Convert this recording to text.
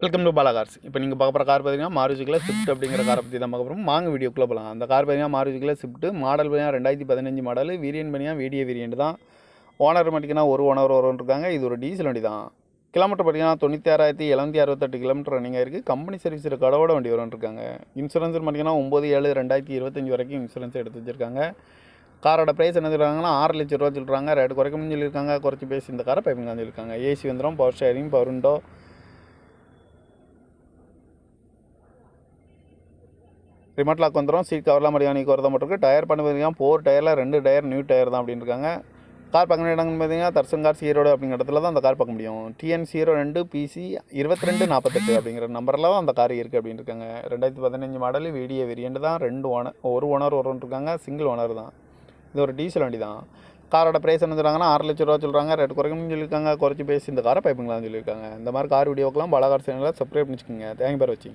Welcome to Bala cars. இப்போ நீங்கள் பார்க்க போகிற கார் பார்த்தீங்கன்னா மாருதிக்குள்ள ஸ்விஃப்ட் அப்படிங்கிற காரை பற்றி தான் பார்க்க போகிறோம். வாங்க வீடியோக்குள்ளே போகலாம். அந்த கார் பார்த்தீங்கன்னா மாருதிக்குள்ள ஸ்விஃப்ட் மாடல் பார்த்தீங்கன்னா 2015 மாடல். வேரியன்ட் பார்த்தீங்கன்னா வீடியோ வேரியன்ட் தான். ஓனர் மட்டும் ஒரு ஓனர் வரும்னு இருக்காங்க. இது ஒரு டீசல் வண்டி தான். கிலோமீட்டர் பார்த்தீங்கன்னா 96,768 கிலோமீட்டர் ரன்னிங் ஆயிருக்கு. கம்பெனி சர்வீஸ் கடவோட வண்டி வரும்னு இருக்காங்க. இன்சூரன்ஸ் பார்த்தீங்கன்னா 9/7/2025 வரைக்கும் இன்சூரன்ஸ் எடுத்து வச்சிருக்காங்க. காரோட ப்ரைஸ் என்ன சொல்கிறாங்கன்னா 6 லட்ச ரூபா சொல்கிறாங்க. ரேட்டு குறைக்கணும்னு சொல்லியிருக்காங்க. குறைச்சி பேசி இந்த காரை பைப்பிங் தான் சொல்லியிருக்காங்க. ஏசி வந்துடும், power steering, power window, remote lock வந்துடும். சீட் கவர்லாம் மடியானிக்கு வரதான் மட்டும் இருக்குது. டயர் பண்ணி பார்த்தீங்கன்னா 4 டயரில் 2 டயர் நியூ டயர் தான் அப்படின்னு இருக்காங்க. கார் பார்க்க இடங்கன்னு பார்த்தீங்கன்னா தர்சன் கார் ஈரோடு அப்படிங்கிற இடத்துல தான் அந்த கார் பார்க்க முடியும். TN02 PC 2248 அப்படிங்கிற நம்பரில் தான் அந்த கார் இருக்குது அப்படின்னு இருக்காங்க. 2015 மாடல் வீடியோ வேரியன்ட் தான். ஒரு ஓனர் இருக்காங்க. சிங்கிள் ஓனர் தான். இது ஒரு டீசல் வண்டி தான். காரோட ப்ரைஸ் என்ன சொல்கிறாங்கன்னா 6 லட்ச ரூபா சொல்கிறாங்க. ரேட் குறைக்கணும்னு சொல்லியிருக்காங்க. குறைச்சி பேசி இந்த காரை பைப்பிங்கலாம் சொல்லியிருக்காங்க. இந்த மாதிரி கார் வீடியோக்கெல்லாம் பாலா கார் சேனலில் சப்ஸ்கிரைப் பண்ணிச்சுக்கோங்க. தேங்க் பேர் வச்சு